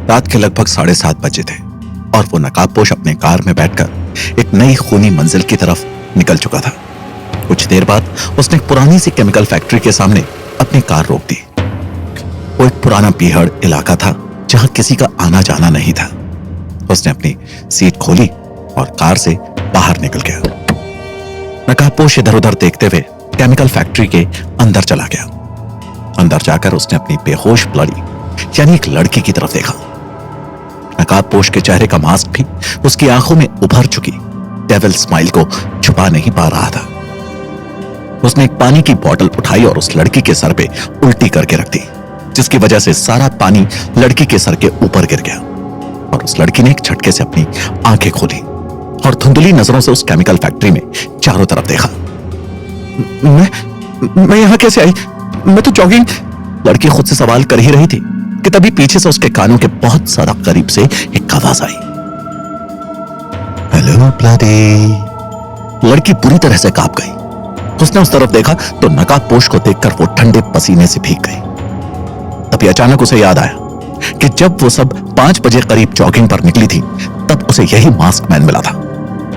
रात के लगभग 7:30 बजे थे और वो नकाबपोश अपने कार में बैठकर एक नई खूनी मंजिल की तरफ निकल चुका था। कुछ देर बाद उसने एक पुरानी सी केमिकल फैक्ट्री के सामने अपनी कार रोक दी। वो एक पुराना पीहड़ इलाका था जहां किसी का आना जाना नहीं था। उसने अपनी सीट खोली और कार से बाहर निकल गया। नकाबपोश इधर उधर देखते हुए केमिकल फैक्ट्री के अंदर चला गया। अंदर जाकर उसने अपनी बेहोश ब्लडी यानी एक लड़की की तरफ देखा। नकाबपोश के चेहरे का मास्क भी उसकी आंखों में उभर चुकी डेविल स्माइल को छुपा नहीं पा रहा था। उसने एक पानी की बोतल उठाई और उस लड़की के सर पे उल्टी करके रख दी, जिसकी वजह से सारा पानी लड़की के सर के ऊपर गिर गया और उस लड़की ने एक झटके से अपनी आंखें खोली और धुंधली नजरों से उस केमिकल फैक्ट्री में चारों तरफ देखा। मैं यहां कैसे आई? मैं तो जॉगिंग। लड़की खुद से सवाल कर ही रही थी कि तभी पीछे से उसके कानों के बहुत ज्यादा करीब से एक आवाज आई, हेलो ब्लडी। लड़की बुरी तरह से कांप गई। उसने उस तरफ देखा तो नकाबपोश को देखकर वो ठंडे पसीने से भीग गई। तभी अचानक उसे याद आया कि जब वो सब 5 बजे करीब जॉगिंग पर निकली थी तब उसे यही मास्क मैन मिला था,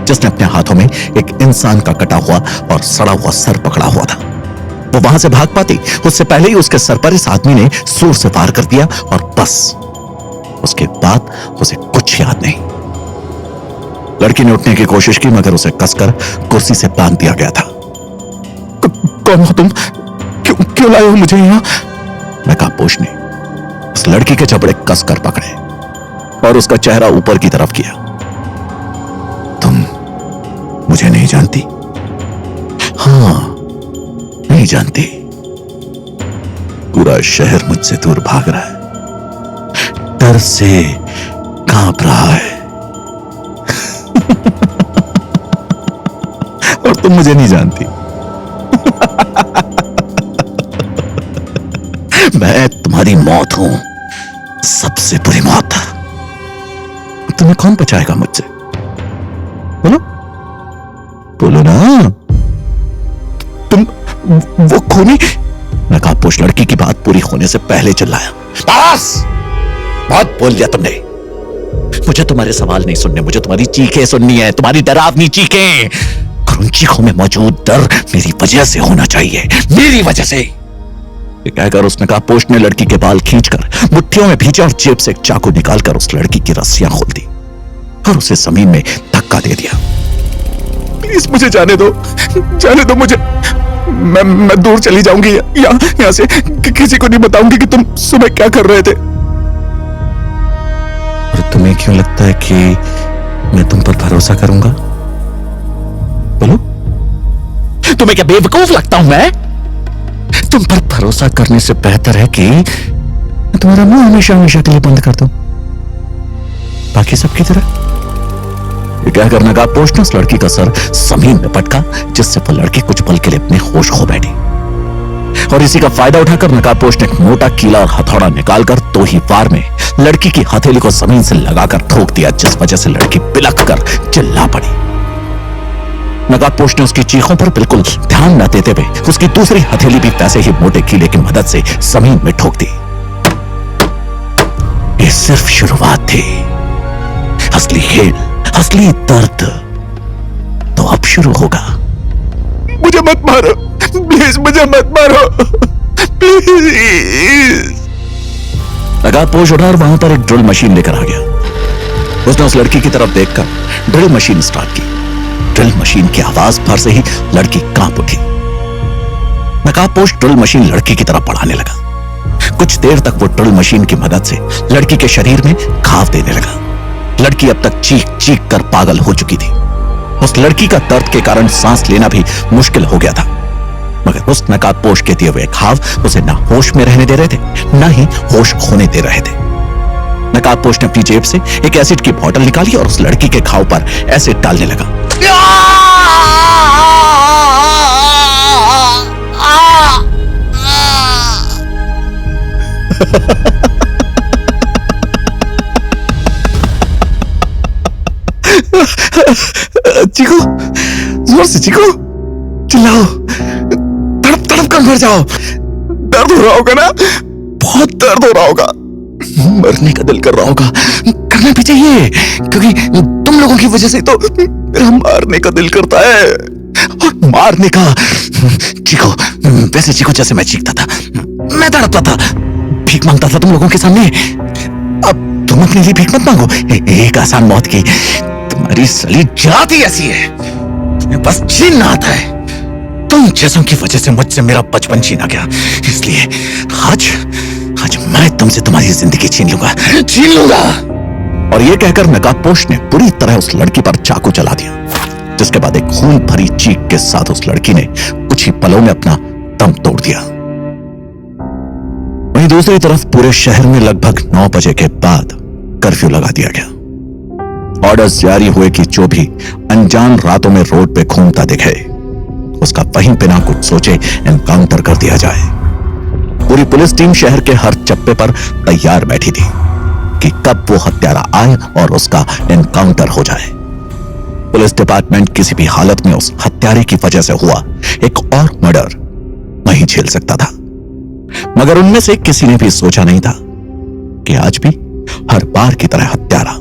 जिसने अपने हाथों में एक इंसान का कटा हुआ और सड़ा हुआ सर पकड़ा हुआ था। वो वहां से भाग पाती उससे पहले ही उसके सर पर इस आदमी ने जोर से वार कर दिया और बस उसके बाद उसे कुछ याद नहीं। लड़की ने उठने की कोशिश की मगर उसे कसकर कुर्सी से बांध दिया गया था। कौन हो तुम? क्यों लाए हो मुझे यहां? नकाबपोश ने उस लड़की के जबड़े कसकर पकड़े और उसका चेहरा ऊपर की तरफ किया। तुम मुझे नहीं जानती? हां, नहीं जानती। पूरा शहर मुझसे दूर भाग रहा है, डर से कांप रहा है। और तुम मुझे नहीं जानती। मैं तुम्हारी मौत हूं, सबसे बुरी मौत। तुम्हें कौन बचाएगा मुझसे? बोलो बोलो ना। तुम वो खूनी? नकाबपोश लड़की की बात पूरी होने से पहले चिल्लाया, बस बहुत बोल लिया तुमने। मुझे तुम्हारे सवाल नहीं सुनने, मुझे तुम्हारी चीखें सुननी है, तुम्हारी डरावनी चीखें। और उन चीखों में मौजूद डर मेरी वजह से होना चाहिए, मेरी वजह से। ये कहकर उस नकाबपोश ने लड़की के बाल खींचकर मुट्ठियों में भींचा और जेब से एक चाकू निकालकर उस लड़की की रस्सियां खोल दी और उसे जमीन में धक्का दे दिया। प्लीज मुझे जाने दो मुझे। मैं दूर चली जाऊंगी यहां से। किसी को नहीं बताऊंगी कि तुम सुबह क्या कर रहे थे। और तुम्हें क्यों लगता है कि मैं तुम पर भरोसा करूंगा? बोलो, तुम्हें क्या बेवकूफ लगता हूं मैं? तुम पर भरोसा करने से बेहतर है कि मैं तुम्हारा मुंह हमेशा हमेशा के लिए बंद कर दूं, बाकी सबकी तरह। ये कहकर नकाबपोश ने उस लड़की का सर जमीन में पटका, जिससे वो लड़की कुछ पल के लिए अपने होश खो बैठी। और इसी का फायदा उठाकर नकाबपोश ने एक मोटा कीला और हथौड़ा निकालकर 2 ही वार में लड़की की हथेली को जमीन से लगाकर ठोक दिया, जिस वजह से लड़की बिलख कर चिल्ला पड़ी। नकाबपोश ने उसकी चीखों पर बिल्कुल ध्यान न देते हुए उसकी दूसरी हथेली भी वैसे ही मोटे कीले की मदद से जमीन में ठोक दी। ये सिर्फ शुरुआत थी, असली खेल, असली दर्द तो अब शुरू होगा। मुझे मत मारो प्लीज, मुझे मत मारो प्लीज। नकाबपोश उठा और वहां पर एक ड्रिल मशीन लेकर आ गया। उसने उस लड़की की तरफ देखकर ड्रिल मशीन स्टार्ट की। ड्रिल मशीन की आवाज पर से ही लड़की कांप उठी। नकाबपोश ड्रिल मशीन लड़की की तरफ बढ़ाने लगा। कुछ देर तक वो ड्रिल मशीन की मदद से लड़की के शरीर में घाव देने लगा। लड़की अब तक चीख चीख कर पागल हो चुकी थी। उस लड़की का दर्द के कारण सांस लेना भी मुश्किल हो गया था, मगर उस नकाबपोश के दिए हुए घाव उसे ना होश में रहने दे रहे थे, ना ही होश खोने दे रहे थे। नकाबपोश ने अपनी जेब से एक एसिड की बोतल निकाली और उस लड़की के घाव पर एसिड डालने लगा। चीखो, जोर से चीखो, चिल्लाओ, तड़प तड़प कर मर जाओ। दर्द हो रहा होगा ना, बहुत दर्द हो रहा होगा। मरने का दिल कर रहा होगा, करना भी चाहिए, क्योंकि तुम लोगों की वजह से तो मेरा मारने का दिल करता है। और मारने का चीखो, वैसे चीखो जैसे मैं चीखता था, मैं तड़पता था, भीख मांगता था तुम लोगों के सामने। अब तुम अपने लिए भीख मत मांगो एक आसान मौत की। तुम्हारी सली जाति ऐसी है, तुम्हें बस छीनना आता है। तुम जैसों की वजह से मुझसे मेरा बचपन छीना गया, इसलिए आज मैं तुमसे तुम्हारी जिंदगी छीन लूंगा। और यह कहकर नकाबपोश ने बुरी तरह उस लड़की पर चाकू चला दिया, जिसके बाद एक खून भरी चीख के साथ उस लड़की ने कुछ ही पलों में अपना दम तोड़ दिया। वहीं दूसरी तरफ पूरे शहर में लगभग 9 बजे के बाद कर्फ्यू लगा दिया गया। ऑर्डर्स जारी हुए कि जो भी अनजान रातों में रोड पे घूमता दिखे, उसका वहीं बिना कुछ सोचे एनकाउंटर कर दिया जाए। पूरी पुलिस टीम शहर के हर चप्पे पर तैयार बैठी थी कि कब वो हत्यारा आए और उसका एनकाउंटर हो जाए। पुलिस डिपार्टमेंट किसी भी हालत में उस हत्यारे की वजह से हुआ एक और मर्डर नहीं झेल सकता था, मगर उनमें से किसी ने भी सोचा नहीं था कि आज भी हर बार की तरह हत्यारा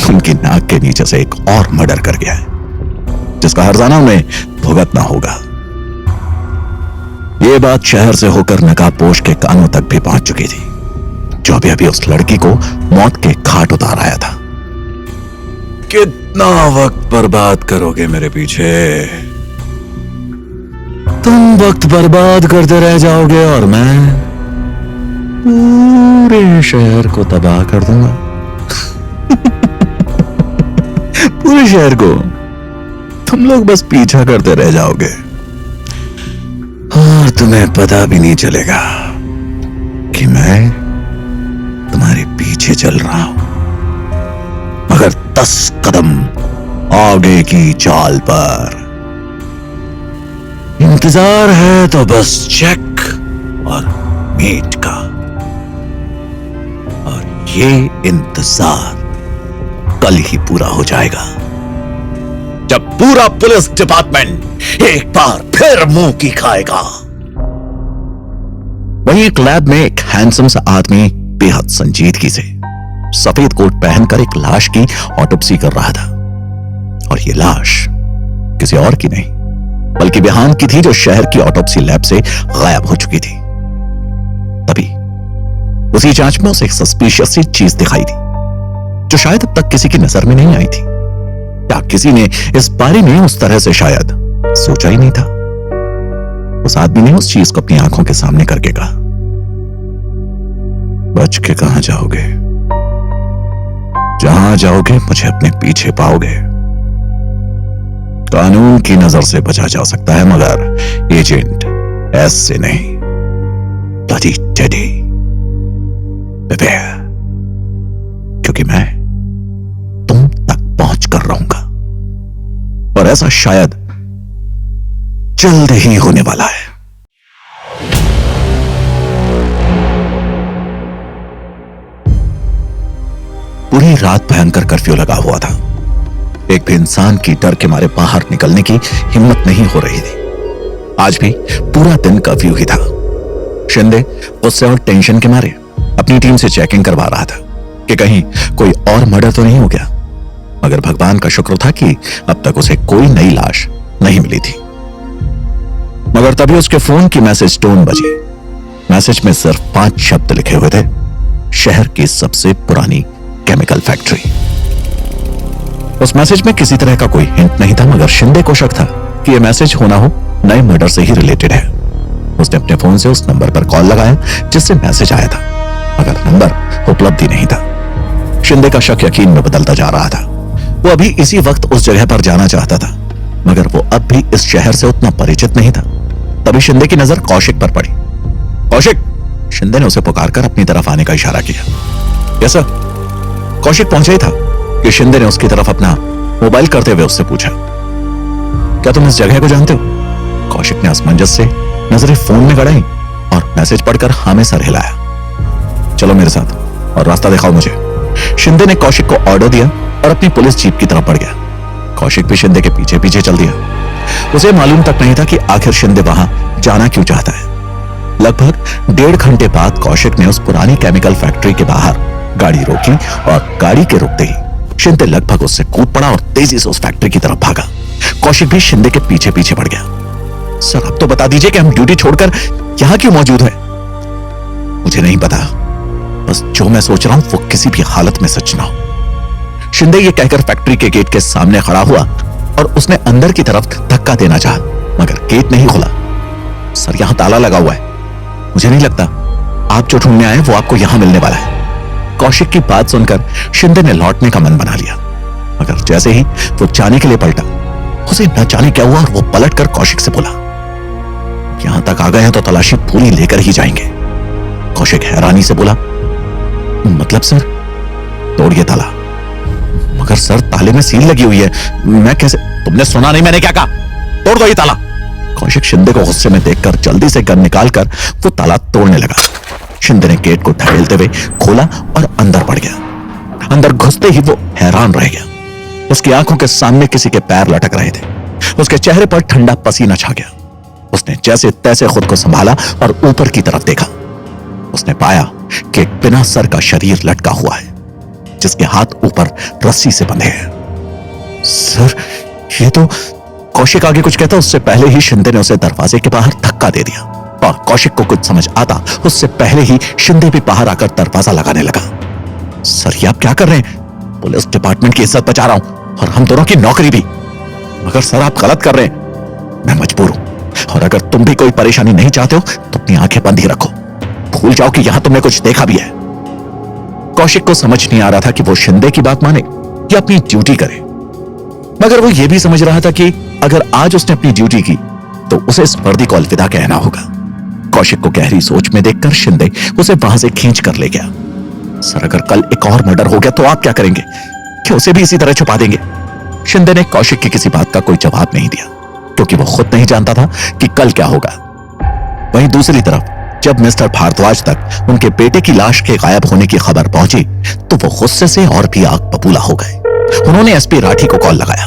उनकी नाक के नीचे से एक और मर्डर कर गया है, जिसका हर्जाना उन्हें भुगतना होगा। यह बात शहर से होकर नकाबपोश के कानों तक भी पहुंच चुकी थी, जो अभी उस लड़की को मौत के घाट उतार आया था। कितना वक्त बर्बाद करोगे मेरे पीछे? तुम वक्त बर्बाद करते रह जाओगे और मैं पूरे शहर को तबाह कर दूंगा। पूरे शहर को तुम लोग बस पीछा करते रह जाओगे और तुम्हें पता भी नहीं चलेगा कि मैं तुम्हारे पीछे चल रहा हूं, मगर 10 कदम आगे की चाल पर। इंतजार है तो बस चेक और मीट का, और ये इंतजार कल ही पूरा हो जाएगा, जब पूरा पुलिस डिपार्टमेंट एक बार फिर मुंह की खाएगा। वहीं एक लैब में एक हैंडसम सा आदमी बेहद संजीदगी से सफेद कोट पहनकर एक लाश की ऑटोप्सी कर रहा था, और यह लाश किसी और की नहीं बल्कि बिहान की थी, जो शहर की ऑटोप्सी लैब से गायब हो चुकी थी। तभी उसी जांच में उसे एक सस्पिशियस सी चीज दिखाई दी, जो शायद अब तक किसी की नजर में नहीं आई थी, या किसी ने इस बारे में उस तरह से शायद सोचा ही नहीं था। उस आदमी ने उस चीज को अपनी आंखों के सामने करके कहा, बच के कहां जाओगे? जहां जाओगे मुझे अपने पीछे पाओगे। कानून की नजर से बचा जा सकता है, मगर एजेंट एस से नहीं। ब्लडी टेडी प्रिपेयर, क्योंकि मैं तुम तक पहुंच कर रहूंगा, और ऐसा शायद जल्द ही होने वाला है। पूरी रात भयंकर कर्फ्यू लगा हुआ था। एक भी इंसान की डर के मारे बाहर निकलने की हिम्मत नहीं हो रही थी। आज भी पूरा दिन कर्फ्यू ही था। शिंदे गुस्से और टेंशन के मारे अपनी टीम से चेकिंग करवा रहा था कि कहीं कोई और मर्डर तो नहीं हो गया, मगर भगवान का शुक्र था कि अब तक उसे कोई नई लाश नहीं मिली थी। मगर तभी उसके फोन की मैसेज टोन बजी। मैसेज में सिर्फ 5 शब्द लिखे हुए थे, शहर की सबसे पुरानी केमिकल फैक्ट्री। उस मैसेज में किसी तरह का कोई हिंट नहीं था, मगर शिंदे को शक था कि यह मैसेज होना हो नए मर्डर से ही रिलेटेड है। उसने अपने फोन से उस नंबर पर कॉल लगाया जिससे मैसेज आया था, मगर नंबर उपलब्ध ही नहीं था। शिंदे का शक यकीन में बदलता जा रहा था। वो अभी इसी वक्त उस जगह पर जाना चाहता था, मगर वो अब भी इस शहर से उतना परिचित नहीं था। तभी शिंदे की नजर कौशिक पर पड़ी। कौशिक! शिंदे ने उसे पुकारकर अपनी तरफ आने का इशारा किया। Yes sir. कौशिक पहुंचा ही था कि शिंदे ने उसकी तरफ अपना मोबाइल करते हुए उससे पूछा, क्या तुम इस जगह को जानते हो? कौशिक ने असमंजस से नजरें फोन में गड़ाई और मैसेज पढ़कर हाँ में सर हिलाया। चलो मेरे साथ और रास्ता दिखाओ मुझे। शिंदे ने कौशिक को ऑर्डर दिया और अपनी पुलिस जीप की तरफ बढ़ गया। कौशिक भी शिंदे के पीछे पीछे चल दिया। उसे मालूम तक नहीं था कि आखिर शिंदे वहां जाना क्यों चाहता है। लगभग 1.5 घंटे बाद कौशिक ने उस पुरानी केमिकल फैक्ट्री के बाहर गाड़ी रोकी और गाड़ी के रुकते ही शिंदे लगभग उससे कूद पड़ा और तेजी से उस फैक्ट्री की तरफ भागा। कौशिक भी शिंदे के पीछे पीछे बढ़ गया। सर, अब तो बता दीजिए कि हम ड्यूटी छोड़कर यहां क्यों मौजूद हैं? मुझे नहीं पता, बस जो मैं सोच रहा हूं वो किसी भी हालत में सच ना हो। शिंदे ये कहकर फैक्ट्री के गेट के सामने खड़ा हुआ और उसने अंदर की तरफ धक्का देना चाहा, मगर गेट नहीं खुला। सर, यहां ताला लगा हुआ है, मुझे नहीं लगता आप जो ढूंढने आए वो आपको यहां मिलने वाला है। कौशिक की बात सुनकर शिंदे ने लौटने का मन बना लिया, मगर जैसे ही वो जाने के लिए पलटा, उसे न जाने क्या हुआ और वो पलटकर कौशिक से बोला, यहां तक आ गए हैं तो तलाशी पूरी लेकर ही जाएंगे। कौशिक हैरानी से बोला, मतलब सर? तोड़िए ताला। मगर सर, ताले में सील लगी हुई है, मैं कैसे? तुमने सुना नहीं मैंने क्या कहा? तोड़ दो ये ताला। कौशिक शिंदे को गुस्से में देखकर जल्दी से गन निकालकर वो ताला तोड़ने लगा। शिंदे ने गेट को ढकेलते हुए खोला और अंदर बढ़ गया। अंदर घुसते ही वो हैरान रह गया। उसकी आंखों के सामने किसी के पैर लटक रहे थे। उसके चेहरे पर ठंडा पसीना छा गया। उसने जैसे तैसे खुद को संभाला और ऊपर की तरफ देखा। उसने पाया कि एक बिना सर का शरीर लटका हुआ है, जिसके हाथ ऊपर रस्सी से बंधे हैं। सर, ये तो... कौशिक आगे कुछ कहता उससे पहले ही शिंदे ने उसे दरवाजे के बाहर धक्का दे दिया और कौशिक को कुछ समझ आता उससे पहले ही शिंदे भी बाहर आकर दरवाजा लगाने लगा। सर, ये आप क्या कर रहे हैं? पुलिस डिपार्टमेंट की इज्जत बचा रहा हूं और हम दोनों की नौकरी भी। मगर सर, आप गलत कर रहे हैं, मैं मजबूर हूं और अगर तुम भी कोई परेशानी नहीं चाहते हो तो अपनी आंखें बंद ही रखो। भूल जाओ कि यहां तुमने कुछ देखा भी है। कौशिक को समझ नहीं आ रहा था कि वो शिंदे की बात माने या अपनी ड्यूटी करे, मगर वो ये भी समझ रहा था कि अगर आज उसने अपनी ड्यूटी की तो उसे इस वर्दी को अलविदा कहना होगा। कौशिक को गहरी सोच में देखकर शिंदे उसे वहां से खींच कर ले गया। सर, अगर कल एक और मर्डर हो गया तो आप क्या करेंगे? क्या उसे भी इसी तरह छुपा देंगे? शिंदे ने कौशिक की किसी बात का कोई जवाब नहीं दिया, क्योंकि वो खुद नहीं जानता था कि कल क्या होगा। वहीं दूसरी तरफ जब मिस्टर भारद्वाज तक उनके बेटे की लाश के गायब होने की खबर पहुंची तो वो गुस्से से और भी आग बबूला हो गए। उन्होंने एसपी राठी को कॉल लगाया।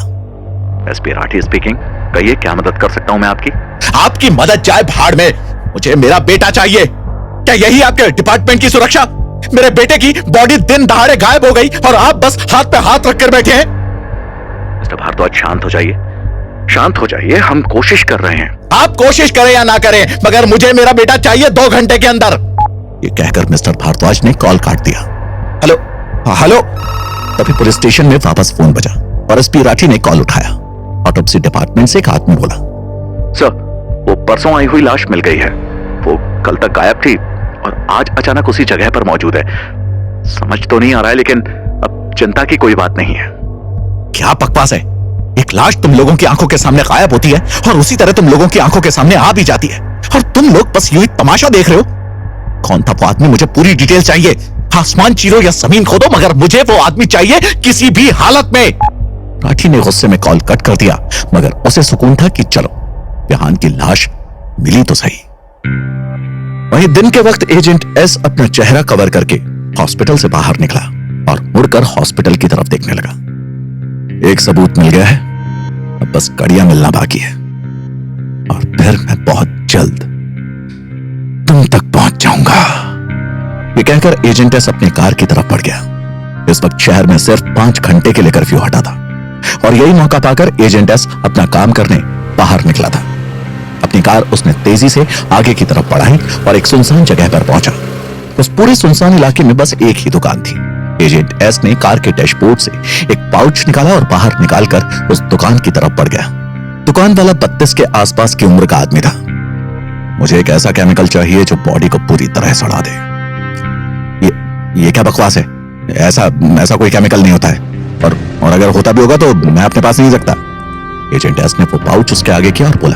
एसपी राठी स्पीकिंग, कहिए क्या मदद कर सकता हूं मैं आपकी? आपकी मदद जाए भाड़ में, मुझे मेरा बेटा चाहिए। क्या यही आपके डिपार्टमेंट की सुरक्षा? मेरे बेटे की बॉडी दिन दहाड़े गायब हो गई और आप बस हाथ पे हाथ रखकर बैठे हैं। मिस्टर भारद्वाज, शांत हो जाइए, शांत हो जाइए, हम कोशिश कर रहे हैं। आप कोशिश करें या ना करें, मगर मुझे मेरा बेटा चाहिए 2 घंटे के अंदर। ये कहकर मिस्टर भारद्वाज ने कॉल काट दिया। Hello hello. तभी पुलिस स्टेशन में वापस फोन बजा और एसपी राठी ने कॉल उठाया। ऑटोप्सी डिपार्टमेंट से एक आदमी बोला, सर, वो परसों आई हुई लाश मिल गई है। वो कल तक गायब थी और आज अचानक उसी जगह पर मौजूद है। समझ तो नहीं आ रहा है, लेकिन अब चिंता की कोई बात नहीं है। क्या बकवास है? एक लाश तुम लोगों की आंखों के सामने गायब होती है और उसी तरह तुम लोगों की आंखों के सामने आ भी जाती है और तुम लोग बस यूं ही तमाशा देख रहे हो। कौन था वो आदमी? मुझे पूरी डिटेल चाहिए। आसमान चीरो या जमीन खोदो, मगर मुझे वो आदमी चाहिए किसी भी हालत में। राठी ने गुस्से में कॉल कट कर दिया, मगर उसे सुकून था कि चलो विहान की लाश मिली तो सही। वहीं दिन के वक्त एजेंट एस अपना चेहरा कवर करके हॉस्पिटल से बाहर निकला और मुड़कर हॉस्पिटल की तरफ देखने लगा। एक सबूत मिल गया है, अब बस कड़ियां मिलना बाकी है और फिर मैं बहुत जल्द तुम तक पहुंच जाऊंगा। ये कहकर एजेंट एस अपनी कार की तरफ बढ़ गया। इस वक्त शहर में सिर्फ 5 घंटे के लिए कर्फ्यू हटा था और यही मौका पाकर एजेंट एस अपना काम करने बाहर निकला था। अपनी कार उसने तेजी से आगे की तरफ बढ़ाई और एक सुनसान जगह पर पहुंचा। उस पूरे सुनसान इलाके में बस एक ही दुकान थी। एजेंट एस ने कार के डैशबोर्ड से एक पाउच निकाला और बाहर निकालकर उस दुकान की तरफ बढ़ गया। दुकान वाला 32 के आसपास की उम्र का आदमी था। मुझे एक ऐसा केमिकल चाहिए जो बॉडी को पूरी तरह सड़ा दे। ये क्या बकवास है? ऐसा कोई केमिकल नहीं होता है और अगर होता भी होगा तो मैं अपने पास नहीं रखता। एजेंट एस ने वो पाउच उसके आगे किया और बोला,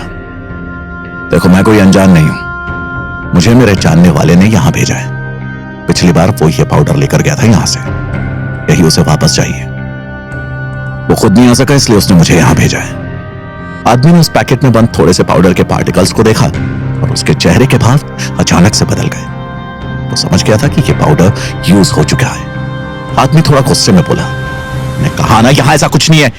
देखो, मैं कोई अनजान नहीं हूं, मुझे मेरे जानने वाले ने यहां भेजा है। पिछली बार वो ये पाउडर लेकर गया था यहां से, यही उसे वापस चाहिए। वो खुद नहीं आ सका इसलिए उसने मुझे यहां भेजा है। आदमी ने उस पैकेट में बंद थोड़े से पाउडर के पार्टिकल्स को देखा और उसके चेहरे के भाव अचानक से बदल गए। वो समझ गया था कि ये पाउडर यूज हो चुका है। आदमी थोड़ा गुस्से में बोला, मैंने कहा ना यहां ऐसा कुछ नहीं है।